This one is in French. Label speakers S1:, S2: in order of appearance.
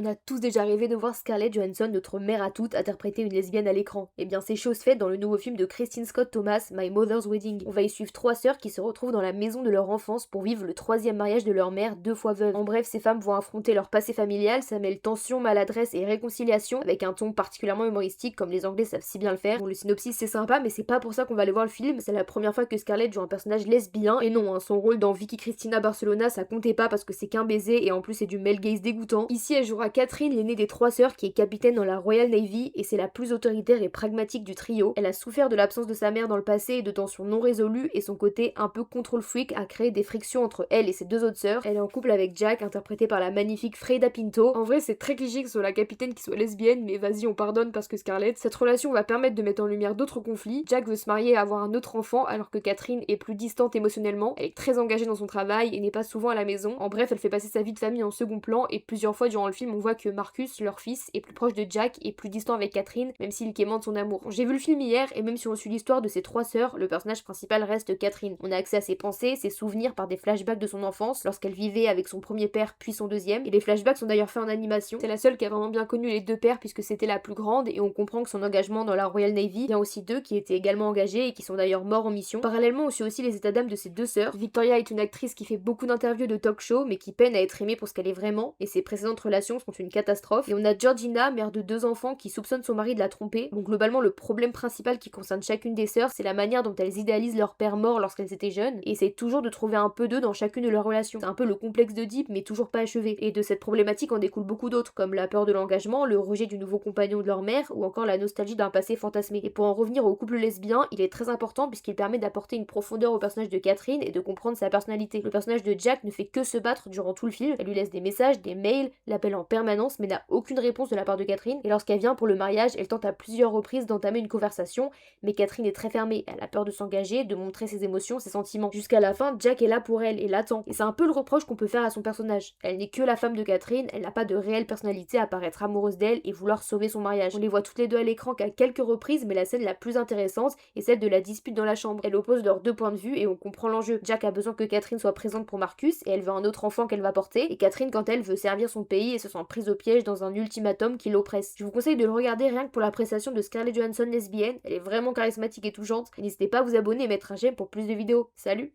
S1: On a tous déjà rêvé de voir Scarlett Johansson, notre mère à toutes, interpréter une lesbienne à l'écran. Eh bien, c'est chose faite dans le nouveau film de Christine Scott Thomas, My Mother's Wedding. On va y suivre trois sœurs qui se retrouvent dans la maison de leur enfance pour vivre le troisième mariage de leur mère, deux fois veuve. En bref, ces femmes vont affronter leur passé familial, ça mêle tension, maladresse et réconciliation, avec un ton particulièrement humoristique, comme les Anglais savent si bien le faire. Bon, le synopsis c'est sympa, mais c'est pas pour ça qu'on va aller voir le film. C'est la première fois que Scarlett joue un personnage lesbien, et non, hein, son rôle dans Vicky Cristina Barcelona, ça comptait pas parce que c'est qu'un baiser, et en plus c'est du male gaze dégoûtant. Ici, elle jouera Catherine, l'aînée des trois sœurs, qui est capitaine dans la Royal Navy, et c'est la plus autoritaire et pragmatique du trio. Elle a souffert de l'absence de sa mère dans le passé et de tensions non résolues, et son côté un peu control freak a créé des frictions entre elle et ses deux autres sœurs. Elle est en couple avec Jack, interprété par la magnifique Freida Pinto. En vrai, c'est très cliché que ce soit la capitaine qui soit lesbienne, mais vas-y, on pardonne parce que Scarlett. Cette relation va permettre de mettre en lumière d'autres conflits. Jack veut se marier et avoir un autre enfant, alors que Catherine est plus distante émotionnellement. Elle est très engagée dans son travail et n'est pas souvent à la maison. En bref, elle fait passer sa vie de famille en second plan, et plusieurs fois durant le film, on voit que Marcus, leur fils, est plus proche de Jack et plus distant avec Catherine, même s'il quémande son amour. J'ai vu le film hier, et même si on suit l'histoire de ses trois sœurs, le personnage principal reste Catherine. On a accès à ses pensées, ses souvenirs par des flashbacks de son enfance, lorsqu'elle vivait avec son premier père puis son deuxième, et les flashbacks sont d'ailleurs faits en animation. C'est la seule qui a vraiment bien connu les deux pères puisque c'était la plus grande, et on comprend que son engagement dans la Royal Navy vient aussi d'eux qui étaient également engagés et qui sont d'ailleurs morts en mission. Parallèlement, on suit aussi les états d'âme de ses deux sœurs. Victoria est une actrice qui fait beaucoup d'interviews de talk show, mais qui peine à être aimée pour ce qu'elle est vraiment, et ses précédentes relations sont une catastrophe. Et on a Georgina, mère de deux enfants, qui soupçonne son mari de la tromper. Donc globalement, le problème principal qui concerne chacune des sœurs, c'est la manière dont elles idéalisent leur père mort lorsqu'elles étaient jeunes, et essayent toujours de trouver un peu d'eux dans chacune de leurs relations. C'est un peu le complexe d'Oedipe, mais toujours pas achevé. Et de cette problématique en découle beaucoup d'autres, comme la peur de l'engagement, le rejet du nouveau compagnon de leur mère, ou encore la nostalgie d'un passé fantasmé. Et pour en revenir au couple lesbien, il est très important puisqu'il permet d'apporter une profondeur au personnage de Catherine et de comprendre sa personnalité. Le personnage de Jack ne fait que se battre durant tout le film. Elle lui laisse des messages, des mails, l'appelle en permanence, mais n'a aucune réponse de la part de Catherine. Et lorsqu'elle vient pour le mariage, elle tente à plusieurs reprises d'entamer une conversation, mais Catherine est très fermée. Elle a peur de s'engager, de montrer ses émotions, ses sentiments. Jusqu'à la fin, Jack est là pour elle et l'attend. Et c'est un peu le reproche qu'on peut faire à son personnage. Elle n'est que la femme de Catherine, elle n'a pas de réelle personnalité à part être amoureuse d'elle et vouloir sauver son mariage. On les voit toutes les deux à l'écran qu'à quelques reprises, mais la scène la plus intéressante est celle de la dispute dans la chambre. Elle oppose leurs deux points de vue et on comprend l'enjeu. Jack a besoin que Catherine soit présente pour Marcus et elle veut un autre enfant qu'elle va porter, et Catherine, quant à elle, veut servir son pays et se sent prise au piège dans un ultimatum qui l'oppresse. Je vous conseille de le regarder rien que pour la prestation de Scarlett Johansson lesbienne, elle est vraiment charismatique et touchante. N'hésitez pas à vous abonner et mettre un j'aime pour plus de vidéos. Salut!